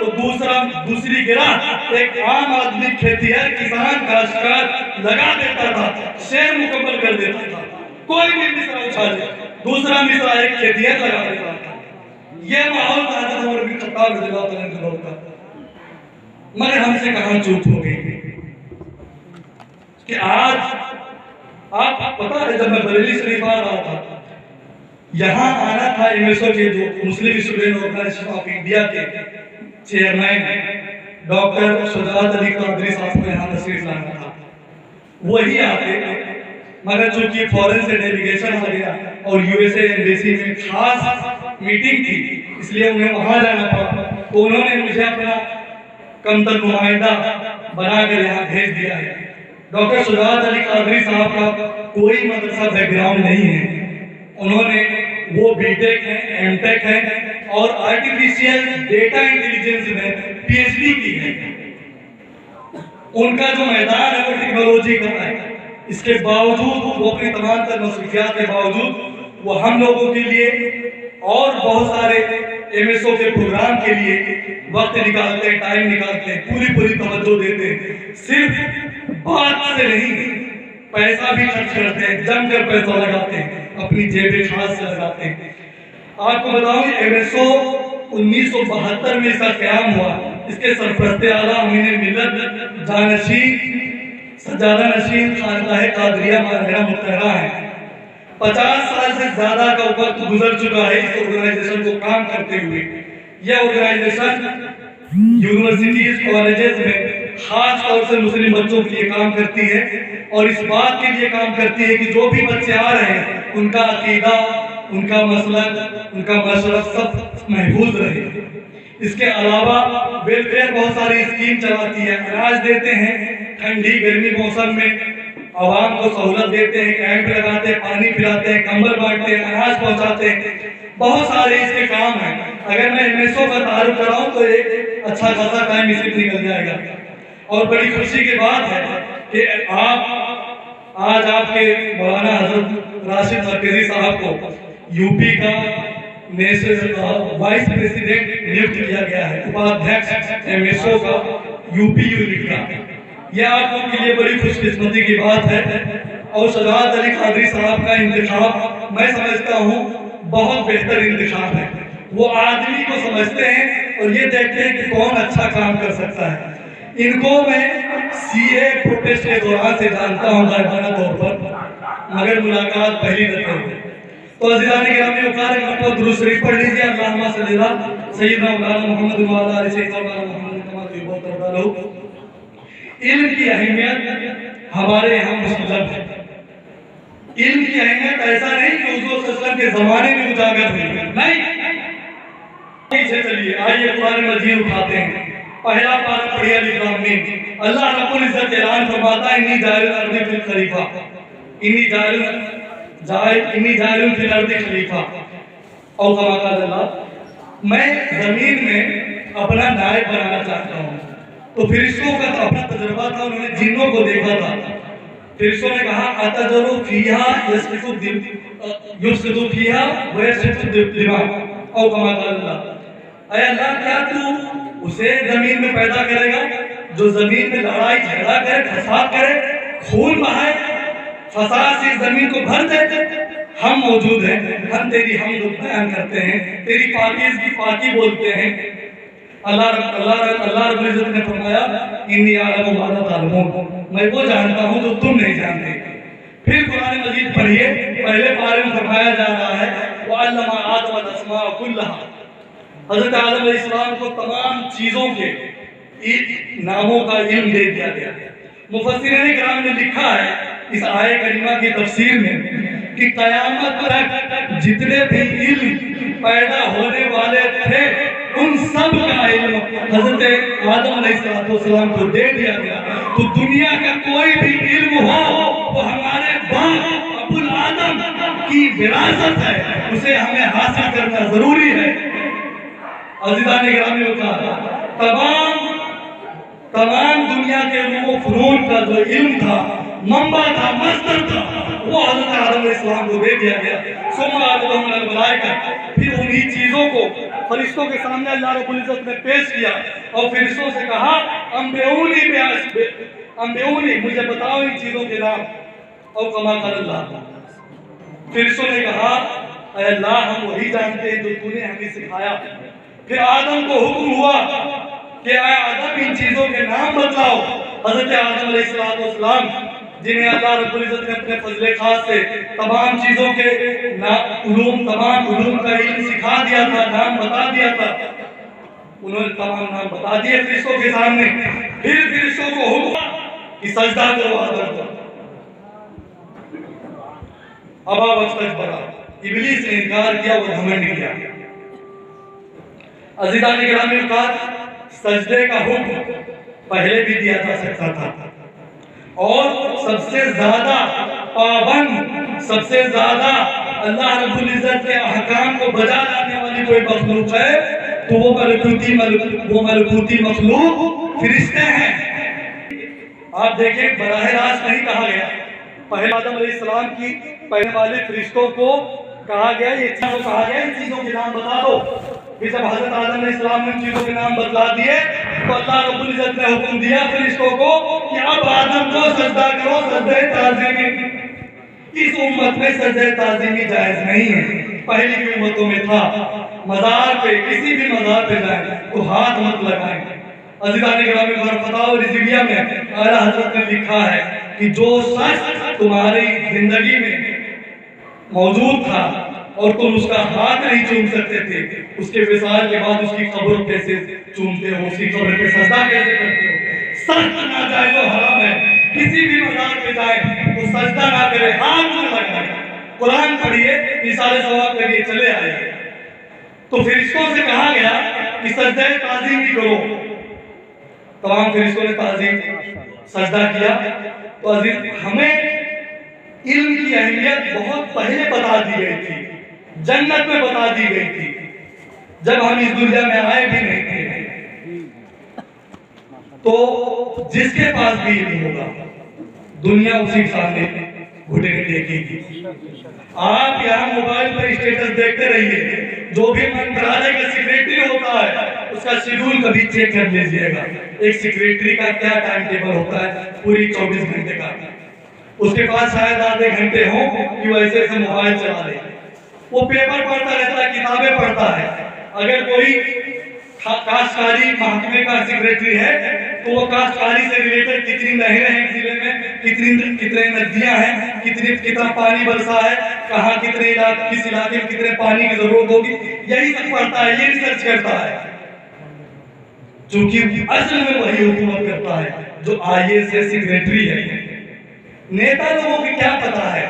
तो दूसरी गिरा एक आम आदमी खेतिहर किसान काश्तकार लगा देता था, शेर मुकम्मल कर देता था। कोई भी मिसरा उछाले, दूसरा मिसरा एक खेतिहर लगा देता था। ये माहौल था हज़रत उमर बिन खत्ताब रज़ियल्लाहु अन्हु का। मगर हमसे कहाँ चूक हो गई कि आज आप पता है, जब मैं बरेली शरीफ आ रहा था, यहाँ आना था एमएसओ के जो मुस्लिम स्टूडेंट ऑर्गेनाइजेशन ऑफ इंडिया के चेयरमैन डॉक्टर शुजात अली कादरी साहब को यहाँ तशरीफ लाना था, वही आते, मगर चूंकि फॉरेन से डेलीगेशन आ गया और यूएसए एम्बेसी में खास मीटिंग थी, इसलिए उन्हें वहां जाना पड़ा। तो उन्होंने मुझे अपना कमतर नुमाइंदा बनाकर यहाँ भेज दिया है। डॉक्टर शुजात अली कादरी साहब का कोई मदरसा बैकग्राउंड नहीं है, उन्होंने वो बीटेक है, एमटेक है और आर्टिफिशियल डेटा इंटेलिजेंस में पीएचडी की है। उनका जो मैदान है वो टेक्नोलॉजी का है। इसके बावजूद वो अपनी तमाम तर मसरूफियात के बावजूद वो हम लोगों के लिए और बहुत सारे एमएसओ के प्रोग्राम के लिए वक्त निकालते हैं, टाइम निकालते हैं, पूरी तवज्जो देते हैं। सिर्फ बात से नहीं, पैसा भी खर्च करते हैं, जमकर पैसा लगाते हैं, अपनी जेबें खास से लगाते हैं। आपको बताऊं, एमएसओ 1972 में इसका क्याम हुआ। इसके सरपरस्ते आला अमीन मिल्लत जानशीन सज्जादा नशीन खानकाह कादरिया मारहरा मुतहरा है। 50 साल से ज्यादा का वक्त गुजर चुका है इस ऑर्गेनाइजेशन को काम करते हुए। यह ऑर्गेनाइजेशन यूनिवर्सिटीज कॉलेजेस में खास तौर से मुस्लिम बच्चों के लिए काम करती है और इस बात के लिए काम करती है कि जो भी बच्चे आ रहे हैं उनका अकीदा, उनका मसलक, उनका मशरफ सब महफूज रहे। इसके अलावा वेलफेयर बहुत सारी स्कीम चलाती है, अनाज देते हैं, ठंडी गर्मी मौसम में आवाम को सहूलत देते हैं, कैंप लगाते हैं, पानी पिलाते हैं, कंबल बांटते हैं, अनाज पहुंचाते हैं, बहुत सारे इसके काम हैं। अगर मैं एमएसओ का तारुफ कराऊं तो एक अच्छा खासा टाइम इसी निकल जाएगा। और बड़ी खुशी की बात है कि आज आपके मौलाना हजरत राशिद मरकजी साहब को यूपी का नेशनल वाइस प्रेसिडेंट नियुक्त किया गया है, उपाध्यक्ष एमएसओ का यूपी यूनिट का। यह आप लोगों के लिए बड़ी खुशकिस्मती की बात है। और शुजात अली कादरी साहब का इंतखाब मैं समझता हूँ बहुत बेहतर इंतखाब है। वो आदमी को समझते हैं और ये देखते हैं कि कौन अच्छा काम कर सकता है। इनको मैं सीए प्रोटेस्ट के दौरान से जानता हूँ गायबाना तौर पर, मगर मुलाकात पहली दफा हुई। तो अज़ीज़ान गिरामी वक़ार मतलब दुरूद शरीफ पढ़ लीजिए। अल्लाहुम्मा सल्ली अला सय्यिदना मौलाना मुहम्मद व अला आलि सय्यिदना मौलाना मुहम्मद कमा तुहिब्बु व तुरदा। इल्म की अहमियत हमारे यहाँ मुस्तलब है। इल्म की अहमियत ऐसा नहीं कि हुज़ूर सल्लल्लाहु अलैहि वसल्लम के ज़माने में उजागर हुई, नहीं। पीछे चलिए, आइए कुरान मजीद उठाते हैं। पहला पारा पढ़िए अलिफ लाम मीम। अल्लाह रब्बुल इज्जत ऐलान फरमाता है, इन्नी जाइलुल अर्दी फिल खलीफा, इन्नी जाइलुल फिल अर्दी खलीफा। और कमा क़ाल अल्लाह, मैं जमीन में अपना नायब बनाना चाहता हूँ। तो फरिश्तों का तो अपना तजुर्बा था, उन्होंने जिन्नों को देखा था। फरिश्तों ने कहा अतजरु फीहा युफ्सिदु फीहा व यस्फिकु दिमा। और कमा क़ाल अल्लाह, ऐ अल्लाह क्या तू उसे जमीन में पैदा करेगा जो जमीन में लड़ाई झगड़ा करे, फसाद करे, खून बहाए, फसाद से जमीन को भर दे। हम मौजूद हैं, हम तेरी हमद बयान करते हैं, तेरी पाकीज़गी पाकी बोलते हैं। अल्लाह रब्बुल इज्जत ने फरमाया इन्नी अअलमु मा ला तअलमून, मैं वो जानता हूँ जो तुम नहीं जानते। फिर कुरान मजीद पढ़िए, पहले पारे में फरमाया जा रहा है व अल्लमा आदम अल अस्मा कुल्लहा। हज़रत आदम अलैहिस्सलाम को तमाम चीज़ों के नामों का इल्म दे दिया गया। मुफस्सिरीन किराम ने लिखा है इस आय करीमा की तफसीर में कि क़यामत तक जितने भी इल्म पैदा होने वाले थे उन सब का इल्म हज़रत आदम अलैहिस्सलाम को दे दिया गया। तो दुनिया का कोई भी इल्म हो वो हमारे बाप अबुल आदम की विरासत है, उसे हमें हासिल करना जरूरी है। अज़ीज़ान गिरामी तमाम दुनिया के उलूम व फ़ुनून का जो इल्म था मंबा था, मस्तर था, वो हज़रत आदम अलैहिस्सलाम को दे दिया गया। सुम्मा अरदहुल मलाइका, फिर उन्हीं चीजों को फरिश्तों के सामने अल्लाह रब्बुल इज्जत ने पेश किया और फरिश्तों से कहा अम्बिऊनी, मुझे बताओ इन चीजों के नाम। और कमा कर अल्लाह, फरिश्तों ने कहा ऐ अल्लाह हम वही जानते हैं जो तूने हमें सिखाया। फिर आदम को हुक्म हुआ कि ऐ आदम इन चीजों के नाम बतलाओ। हज़रत आदम अलैहिस्सलाम जिन्हें अल्लाह रब्बुल इज्जत ने अपने फजले खास से तमाम चीजों के तमाम उलूम का इल्म सिखा दिया था, नाम बता दिया था, उन्होंने तमाम नाम बता दिए फरिश्तों के सामने। फिर फरिश्तों को हुक्म कि सजदा करो आदम को। अबा वस्तकबरा, इब्लीस ने इनकार किया और घमंड किया। अज़ीज़ान गिरामी औकात, सजदे का हुक्म पहले भी दिया जा सकता था और सबसे ज्यादा पाबंद, सबसे ज्यादा अल्लाह रब्बुल इज्जत के अहकाम को बजा लाने वाली कोई मखलूक है तो वो मलकूती मखलूक फरिश्ते हैं। आप देखें बराह रास्त नहीं कहा गया, पहले आदम अलैहिस्सलाम की पहले वाले फरिश्तों को कहा गया ये चीजों कहा गया इन चीजों के नाम बता दो। फिर जब हजरत आदम अलैहिस्सलाम ने चीजों के नाम बतला दिए तो अल्लाह रब्बुल इज्जत ने हुक्म दिया फरिश्तों को कि अब आदम को सजदा करो, सजदे ताज़ीमी। इस उम्मत में सजदे ताज़ीमी जायज नहीं है, पहली की उम्मतों में था। मज़ार पे, किसी भी मज़ार पे जाए तो हाथ मत लगाएं। अज़ीज़ान गिरामी फतावा रिज़विया में आला हज़रत ने लिखा है कि जो शख्स तुम्हारी जिंदगी में मौजूद था और तुम उसका हाथ नहीं चूम सकते थे, उसके विसाल के बाद उसकी कब्र कैसे चूमते हो, उसकी कब्र पे सजदा कैसे करते हो? सख्त नाजायज और हराम है। किसी भी मज़ार पे जाए तो सजदा ना करे, हाथ न लगाए, कुरान पढ़िए, इशारे सवाब करिए, चले आइए। तो फरिश्तों से कहा गया कि सजदा ताज़ीम भी करो। तमाम फरिश्तों ने ताज़ीम सजदा किया। तो अजीज, हमें इल्म की अहमियत बहुत पहले बता दी गई थी, जन्नत में बता दी गई थी, जब हम इस दुनिया में आए भी नहीं थे। तो जिसके पास भी इल्म होगा दुनिया उसी सामने घुटने टेकेगी। आप यहाँ मोबाइल पर स्टेटस देखते रहिए, जो भी मंत्रालय का सेक्रेटरी होता है उसका शेड्यूल कभी चेक कर लीजिएगा। एक सेक्रेटरी का क्या टाइम टेबल होता है पूरी 24 घंटे का, उसके पास शायद आधे घंटे हो कि वो ऐसे ऐसे मोबाइल चला ले। वो पेपर पढ़ता रहता है, किताबें पढ़ता है। अगर कोई काश्तकारी महकमे का सेक्रेटरी है तो वो काश्तकारी से रिलेटेड कितनी नहरें हैं जिले में, कितने नदियां हैं, कितना पानी बरसा है, कहाँ किस इलाके में कितने पानी की जरूरत होगी, यही सब पढ़ता है, ये रिसर्च करता है। क्योंकि असल में वही हुकूमत करता है जो IAS से सेक्रेटरी है। नेता लोगों की क्या पता है,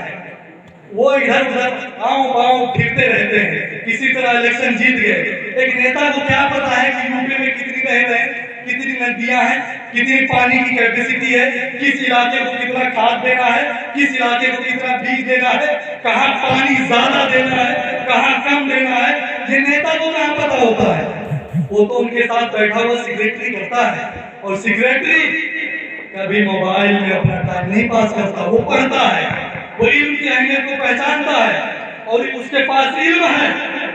वो इधर उधर आओ पाओ फिरते रहते हैं, किसी तरह इलेक्शन जीत गए। एक नेता को क्या पता है कि यूपी में कितनी नहरें हैं, कितनी नदियां हैं, कितनी पानी की कैपेसिटी है, किस इलाके को कितना खाद देना है, किस इलाके को कितना बीज देना है, कहाँ पानी ज्यादा देना है, कहाँ कम देना है, ये नेता को कहाँ पता होता है। वो तो उनके साथ बैठा हुआ सेक्रेटरी करता है, और सेक्रेटरी कभी मोबाइल में अपना टाइम नहीं पास करता, वो पढ़ता है, वो इल्म की अहमियत को पहचानता है, और उसके पास इल्म है,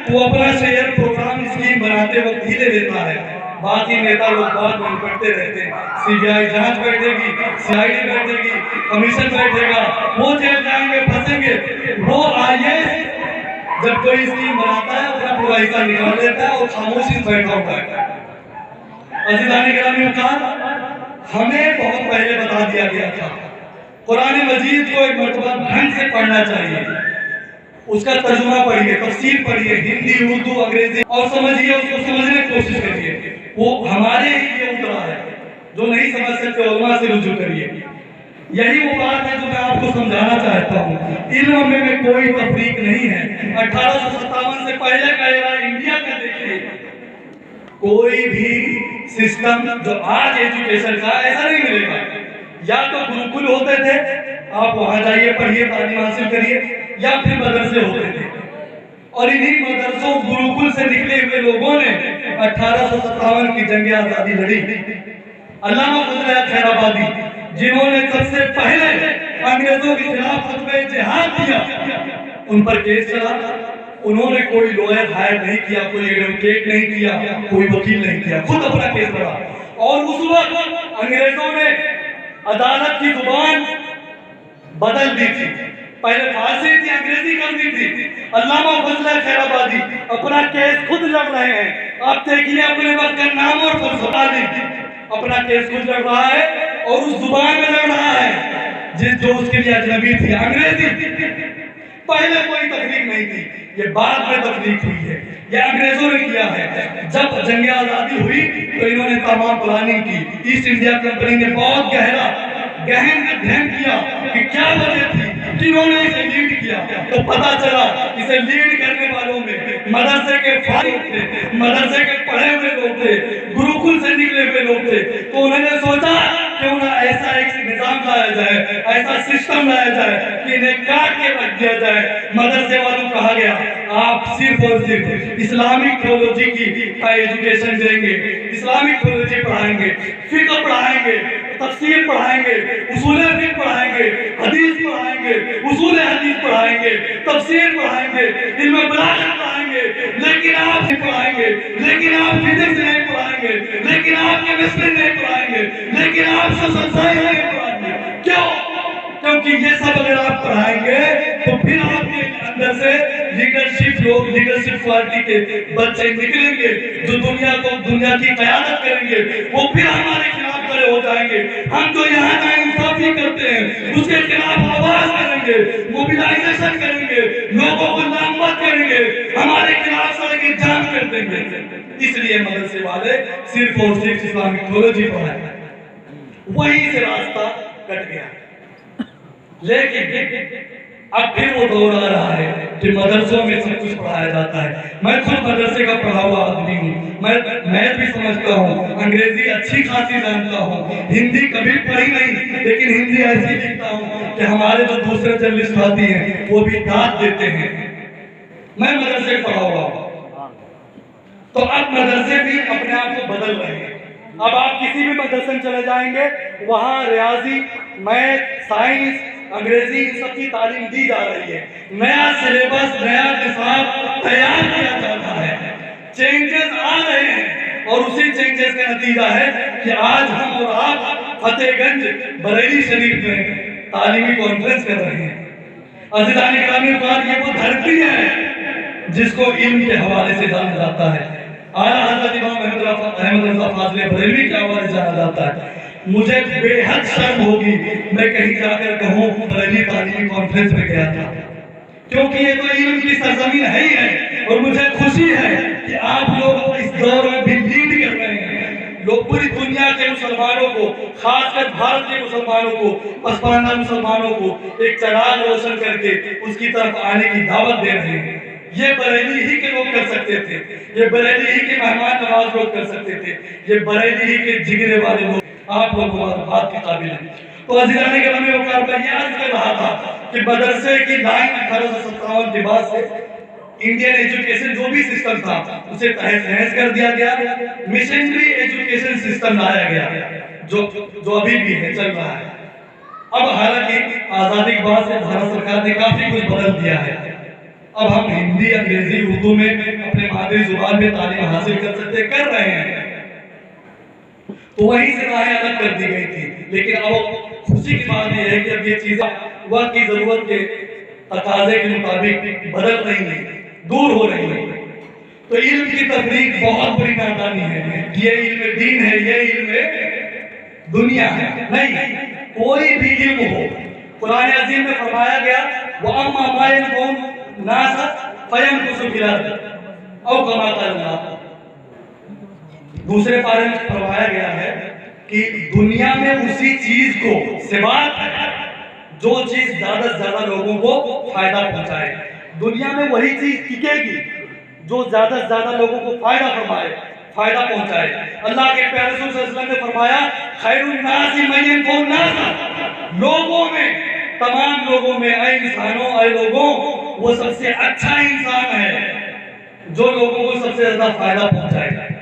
वो अपना शहर प्रोग्राम स्कीम बनाते वक्त ही ले लेता है। बाकी नेता लोग बात नहीं करते रहते हैं। CBI जांच बैठेगी, CID बैठेगी, कमीशन बैठेगा, वो जेल जाएंगे, फंसेंगे। वो IAS जब कोई स्कीम बनाता है अपना पूरा हिस्सा निकाल लेता है और खामोशी से बैठा होता है। अज़ीज़ान गिरामी औकात, हमें बहुत पहले बता दिया गया था, कुरान मजीद को एक मरतबा ढंग से पढ़ना चाहिए, उसका तर्जुमा पढ़िए, तफसीर पढ़िए, हिंदी, उर्दू, अंग्रेजी, और समझिए, उसको समझने की कोशिश करिए। वो हमारे लिए उतरा है, जो नहीं समझ सकते उलमा से रुजू करिए। यही वो बात है जो मैं आपको समझाना चाहता हूँ। इल्म में कोई तफरीक नहीं है। 1857 से पहले का एरा इंडिया का देखिए, कोई भी सिस्टम जो आज एजुकेशन का ऐसा नहीं मिलेगा। या तो गुरुकुल होते थे, आप वहां जाइए, पढ़िए, तालीम हासिल करिए, या फिर मदरसे होते थे। और इन्हीं मदरसों गुरुकुल से निकले हुए लोगों ने 1857 की जंग आजादी लड़ी। अल्लामा फजल खैराबादी, जिन्होंने सबसे पहले अंग्रेजों के खिलाफ फतवा जिहाद दिया, उन पर केस चला। उन्होंने कोई लॉयर हायर नहीं किया, कोई एडवोकेट नहीं किया, कोई वकील नहीं किया, खुद अपना केस लड़ा। और उस वक्त अंग्रेजों ने अदालत की जुबान बदल दी थी। पहले फारसी थी, अंग्रेजी कर दी थी। अल्लामा फजल खैराबादी अपना केस खुद लड़ रहे हैं। आप देखिए अपने वक्त का नाम और अपना केस खुद लड़ रहा है और उस जुबान में लड़ रहा है जो उसके लिए अजनबी थी, अंग्रेजी। पहले कोई तकलीफ नहीं थी, ये बाद में तकलीफ हुई है, ये अंग्रेजों ने किया है। जब जंग आजादी हुई तो इन्होंने तमाम प्लानिंग की। ईस्ट इंडिया कंपनी ने बहुत गहन अध्ययन किया कि क्या वजह थी, किन्होंने इसे लीड किया। तो पता चला इसे लीड करने वालों में मदरसे के फारिग थे, मदरसे के पढ़े हुए लोग थे, गुरुकुल से निकले हुए लोग थे। तो उन्होंने सोचा क्यों ना ऐसा एक निजाम लाया जाए, ऐसा सिस्टम लाया जाए कि इन्हें काट के रख दिया जाए। मदरसे वालों कहा गया आप सिर्फ और सिर्फ इस्लामिक थियोलॉजी की एजुकेशन देंगे, इस्लामिक थियोलॉजी पढ़ाएंगे, फिक्र पढ़ाएंगे, तफसीर पढ़ाएंगे, उसूल फिक्र पढ़ाएंगे, हदीस पढ़ाएंगे, उसूल हदीस पढ़ाएंगे, तफसीर पढ़ाएंगे, इल्म बलागत पढ़ाएंगे, लेकिन आप नहीं पढ़ाएंगे, लेकिन आप फिजिक्स नहीं पढ़ाएंगे, लेकिन आप केमिस्ट्री नहीं पढ़ाएंगे, लेकिन आप सोशल साइंस नहीं पढ़ाएंगे। क्यों? क्योंकि ये सब अगर आप पढ़ाएंगे तो फिर आपके अंदर से लीडरशिप क्वालिटी के बच्चे निकलेंगे जो दुनिया की क़यादत करेंगे। वो फिर हमारे खिलाफ खड़े हो जाएंगे। हम जो यहाँ का इंसाफी करते हैं उसके खिलाफ आवाज करेंगे, मोबिलाइजेशन करेंगे, लोगों को नामबद करेंगे, हमारे खिलाफ सड़कें जाम कर देंगे। इसलिए मदरसे वाले सिर्फ और सिर्फ इस्लामिक थियोलॉजी पढ़ाए, वहीं से रास्ता कट गया। लेकिन अब फिर वो दौर आ रहा है कि मदरसों में सब कुछ पढ़ाया जाता है। मैं खुद मदरसे का पढ़ा हुआ आदमी हूँ, मैं भी समझता हूँ, अंग्रेजी अच्छी खासी जानता हूँ, हिंदी कभी पढ़ी नहीं, लेकिन हिंदी ऐसी लिखता हूँ कि हमारे जो दूसरे जर्नलिस्ट आती हैं वो भी दाद देते हैं। मैं मदरसे पढ़ा हुआ हूँ। तो अब मदरसे भी अपने आप को बदल रहे हैं। अब आप किसी भी मदरसे में चले जाएंगे, वहाँ रियाजी, मैथ, साइंस, अंग्रेजी इन सब की तालीम दी जा रही है। नया सिलेबस, नया निसाब तैयार किया जाता है। चेंजेस आ रहे हैं और उसी चेंजेस का नतीजा है कि आज हम और आप फतेहगंज बरेली शरीफ में तालीमी कॉन्फ्रेंस कर रहे हैं। अज़ीज़ान गिरामी, ये वो धरती है जिसको इल्म के हवाले से जाना जाता है। आला हज़रत इमाम अहमद रज़ा फाज़िल बरेलवी के हवाले से जाना जाता है। मुझे बेहद शर्म होगी मैं कहीं जाकर कहूँ बरेली तालीमी कॉन्फ्रेंस में गया था, क्योंकि ये तो इल्म की सरजमीन है ही है। और मुझे खुशी है कि आप लोग इस दौर में भी लीड कर रहे हैं। लोग पूरी दुनिया के मुसलमानों को, खासकर भारत के मुसलमानों को, पसमानदा मुसलमानों को एक चराग रोशन करके उसकी तरफ आने की दावत दे रहे हैं। ये बरेली ही के लोग कर सकते थे, ये बरेली ही के मेहमान नवाज लोग कर सकते थे, ये बरेली ही के जिगरे वाले लोग आप लोग बात के काबिल हैं। तो अज़ीज़ान गिरामी वक़ार का ये अर्ज कर रहा था कि मदरसे की लाइन 1857 के बाद से इंडियन एजुकेशन जो भी सिस्टम था उसे तहस नहस कर दिया गया। मिशनरी एजुकेशन सिस्टम लाया गया जो अभी भी है, चल रहा है। अब हालांकि आजादी के बाद से भारत सरकार ने काफी कुछ बदल दिया है। अब हम हिंदी, अंग्रेजी, उर्दू में अपने मादरी जुबान में तालीम हासिल कर सकते, कर रहे हैं। तो वहीं से राहें अलग कर दी गई थी। लेकिन अब खुशी की बात यह है कि अब ये चीजें वक्त की जरूरत के तकाजे के मुताबिक बदल रही हैं, दूर हो रही हैं। तो इल्म की तफरीक बहुत बड़ी नादानी है। ये इल्म दीन है, ये इल्म दुनिया है नहीं। कोई भी इल्म हो, कुरान अज़ीम में फरमाया गया वो अम्मा मायन कौन नासा फयम कुसुबिलात औ कमा अल्लाह। दूसरे पारे में फरमाया गया है कि दुनिया में उसी चीज को सिवात है जो चीज ज्यादा से ज्यादा लोगों को फायदा पहुंचाए। दुनिया में वही चीज टिकेगी जो ज्यादा से ज्यादा लोगों को फायदा पहुंचाए। अल्लाह के प्यारे रसूल सल्लल्लाहु अलैहि वसल्लम ने फरमाया खैरुन नासी मन यनफउन नास, लोगों में, तमाम लोगों में, ऐ इंसानों, ऐ लोगों, वो सबसे अच्छा इंसान है जो लोगों को सबसे ज्यादा फायदा पहुंचाए।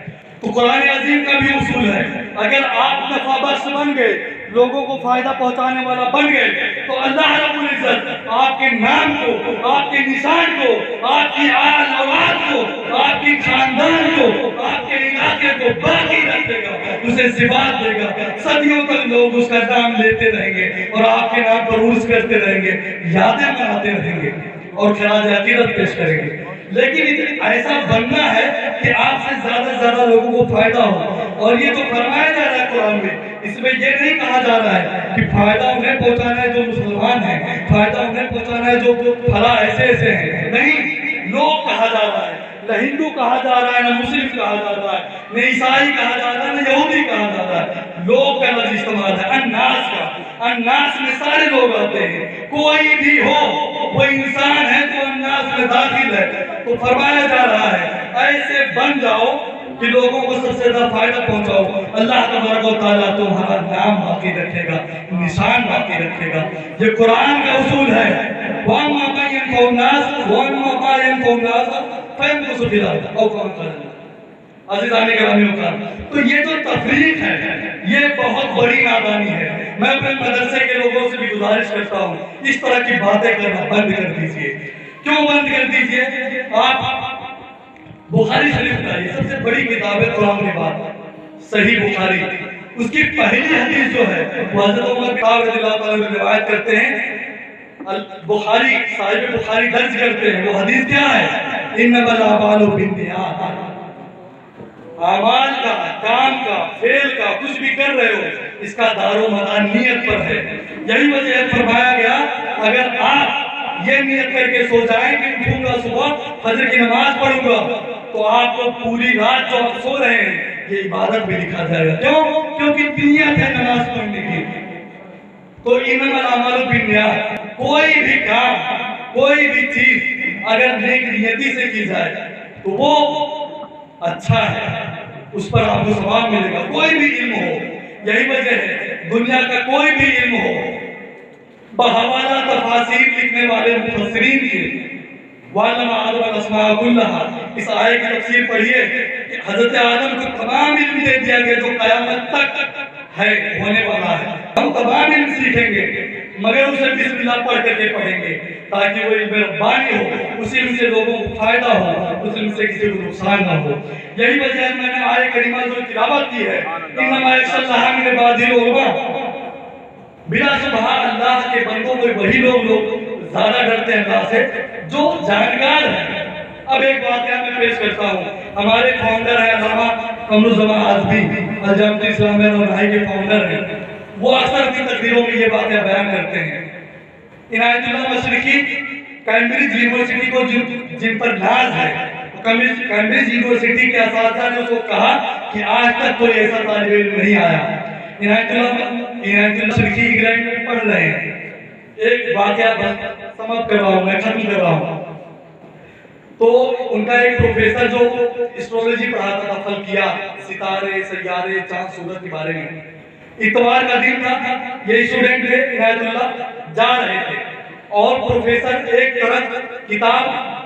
तो कुरान अजीम का भी उसूल है, अगर आप नफा बख्श बन गए, लोगों को फायदा पहुंचाने वाला बन गए, तो अल्लाह रब्बुल इज्जत आपके नाम को, आपके निशान को, आपकी आल औलाद को, आपकी खानदान को, आपके इलाके को बाकी रखेगा, उसे सिबात देगा। सदियों तक लोग उसका नाम लेते रहेंगे और आपके नाम पर उर्स करते रहेंगे, यादें मनाते रहेंगे और खराज अकीदत पेश करेंगे। लेकिन ऐसा बनना है कि आपसे ज्यादा से ज्यादा लोगों को फायदा हो। और ये तो फरमाया जा रहा है कुरान में, इसमें ये नहीं कहा जा रहा है कि फायदा उन्हें पहुंचाना है जो मुसलमान हैं, फायदा उन्हें पहुंचाना है जो फला ऐसे ऐसे हैं, नहीं, लोग कहा जा रहा है, न हिंदू कहा जा रहा है, न मुस्लिम कहा जा रहा है, न ईसाई कहा जा रहा है, न यहूदी कहा जा रहा है, लोग का लफ्ज इस्तेमाल है, अन्नास का। अन्नास में सारे लोग आते हैं, कोई भी हो वो इंसान है तो अन्नास में दाखिल है। तो फरमाया जा रहा है ऐसे बन जाओ कि लोगों को सबसे ज्यादा फायदा पहुंचाओ। अल्लाह तबारक व तआला तुम्हारा नाम बाकी रखेगा, निशान बाकी रखेगा। ये कुरान का उसूल है, तो ये जो तफरीक है ये बहुत बड़ी नादानी है। मैं अपने मदरसे के लोगों से भी गुजारिश करता हूँ, इस तरह की बातें करना बंद कर दीजिए। क्यों बंद कर दीजिए? आप बुखारी शरीफ उठाइए, सबसे बड़ी किताब है कुरान के बाद, सही बुखारी, उसकी पहली हदीस जो है वो हज़रत उमर रज़ियल्लाहु ताला रिवायत करते हैं, बुखारी साहिब बुखारी दर्ज करते हैं। वो हदीस क्या है? इन्नमल अमालु बिन्नियात, अमाल का, काम का, फेल का, कुछ भी कर रहे हो इसका दारो मदार नियत पर है। यही वजह है फरमाया गया अगर आप ये नियत करके सो जाएं कि उठूंगा सुबह फजर की नमाज पढ़ूंगा, तो आपको पूरी रात जो आप सो रहे हैं ये इबादत भी लिखा जाएगा। क्यों? क्योंकि नियत है नमाज पढ़ने की। तो इन्नमल अमालु बिन्नियात, कोई भी काम, कोई भी चीज अगर नेक नियति से की जाए तो वो अच्छा है, उस पर आपको सवाब मिलेगा। कोई भी इल्म हो, यही वजह है दुनिया का कोई भी इल्म हो, बहवाला तफासीर लिखने वाले मुफस्सिरीन के इस आयत की तफसीर पढ़िए कि हजरत आदम को तमाम इल्म दे दिया गया जो कयामत तक है, होने वाला है। हम तमाम इल्म सीखेंगे मगर उसे बिस्मिल्लाह पढ़ करके पढ़ेंगे ताकि वो इल्म रब्बानी हो, उस इल्म से लोगों को फायदा हो, उस इल्म से किसी को नुकसान ना हो। यही वजह है मैंने आयत करीमा जो तिलावत की है, इन्नमा यख्शल्लाह मिन इबादिल उलमा, बिलाशुबहा अल्लाह के बंदों में वही लोग ज्यादा डरते हैं अल्लाह से जो जानकार हैं। अब एक वाकया मैं पेश करता हूँ। हमारे फाउंडर है अल्लामा कमरुज़्ज़मान आज़मी, अल-जमात इस्लामिया और के फाउंडर हैं, वो अक्सर अपनी तकरीरों में ये बातें बयान करते हैं। इनायतुल्लाह मशरिकी कैम्ब्रिज यूनिवर्सिटी को जिन पर नाज है, कैम्ब्रिज यूनिवर्सिटी के असातिज़ा ने उसको कहा कि आज तक कोई ऐसा तालिब इल्म नहीं आया। इनायतुल्लाह मशरिकी इंग्लैंड में पढ़ रहे हैं। एक वाकया समाप्त कर रहा हूँ, मैं खत्म कर रहा हूँ। तो उनका एक प्रोफेसर जो एस्ट्रोलॉजी पढ़ाता था, फल्किया, सितारे, सैयारे, चांद, सूरज के बारे में, इतवार का दिन था, ये स्टूडेंट थे इनायतुल्लाह जा रहे थे और प्रोफेसर एक तरफ किताब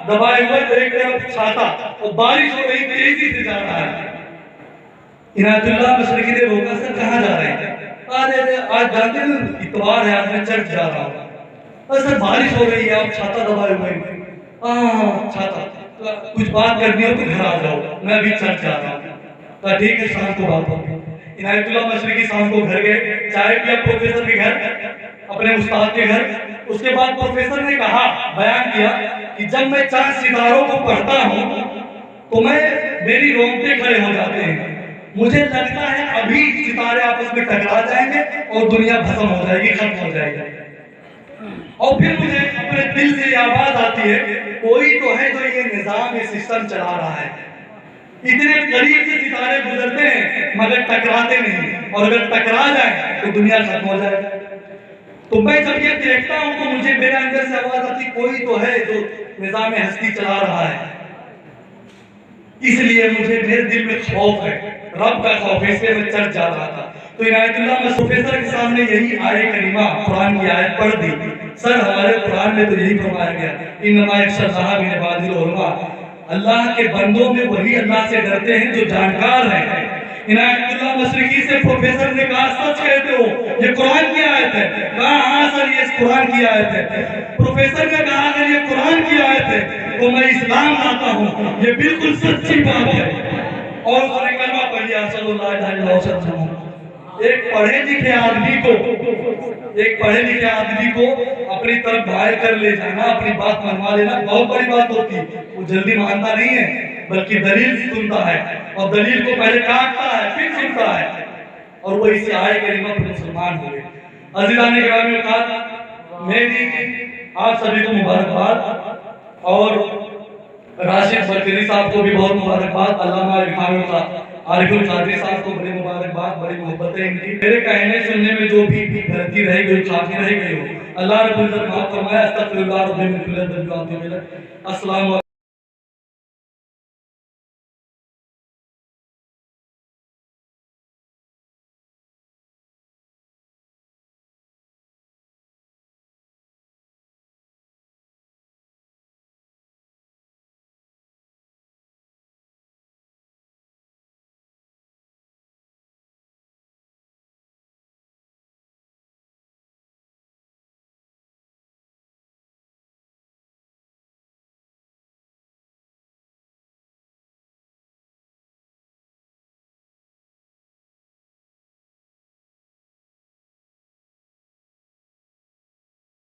दबाए हुए, एक तरफ छाता, और बारिश हो रही, तेजी से जा रहा है। इनायतुल्लाह मशरिकी ने रोका, सर कहाँ जा रहे हैं? अरे आज जानते हैं इतवार है, आज मैं चर्च जा रहा हूँ। अरे सर बारिश हो रही है, आप छाता दबाए हुए हैं। छाता, कुछ बात करनी हो तो घर आ जाओ, मैं भी चर्च जा रहा हूँ। ठीक है, शाम को बात होगी। इनायतुल्लाह मशरिकी शाम को घर गए, चाय पिया प्रोफेसर के घर, अपने उस्ताद के घर। उसके बाद प्रोफेसर ने कहा, बयान किया कि जब मैं चांद सितारों को पढ़ता हूँ तो मेरी रोंगटे खड़े हो जाते हैं। मुझे लगता है अभी सितारे आपस में टकरा जाएंगे और दुनिया भस्म हो जाएगी, खत्म हो जाएगी। और फिर मुझे अपने दिल से आवाज आती है, कोई तो है जो ये निजाम, ये सिस्टम चला रहा है। इतने करीब से सितारे गुजरते हैं मगर टकराते नहीं, और अगर टकरा जाए तो दुनिया खत्म हो जाए। तो मैं जब ये देखता हूं तो मुझे मेरे अंदर से आवाज आती, कोई तो है जो निजाम हस्ती चला रहा है। इसलिए मुझे मेरे दिल में खौफ है, रब का खौफ है, इसलिए मैं चर्च जा रहा था। तो इनायतुल्लाह मैं प्रोफेसर के सामने यही आयत करीमा कुरान की आयत पढ़ दी। सर हमारे कुरान में तो यही फरमाया गया, इन्नमा यख्शल्लाह मिन इबादिल उलमा, अल्लाह के बंदों में वही अल्लाह से डरते हैं जो जानकार हैं। इनायतुल्लाह मशरिकी से प्रोफेसर ने कहा सच कहते हो, ये कुरान की आयत है। कहा हाँ सर ये कुरान की आयत है। प्रोफेसर ने कहा अगर ये कुरान की आयत है तो मैं इस्लाम लाता हूँ, ये बिल्कुल सच्ची बात है। और उसने कलमा पढ़ लिया सल्लल्लाहु अलैहि वसल्लम। एक पढ़े लिखे आदमी को अपनी तरफ घायल कर ले जाना, अपनी बात मनवा लेना बहुत बड़ी बात होती है। वो जल्दी मानता नहीं है, बल्कि दलील सुनता है और दलील को पहले काटता है फिर सुनता है, और वो इसी आए करीमा पर मुसलमान हुए। अज़ीज़ान गिरामी में कहा मेरी आप सभी को मुबारकबाद और राशिद बरकरी साहब को भी बहुत मुबारकबाद। अल्लामा आरिफुल कादरी साहब को बड़ी मुबारकबाद, बड़ी मोहब्बत है इनकी। मेरे कहने सुनने में जो भी गलती रह गई, खामी रह गई हो, अल्लाह रब्बुल इज्जत माफ फरमाए। अस्तगफिरुल्लाह रब्बी मिन कुल्ली ज़ंबिन व अतूबु इलैह। अस्सलाम।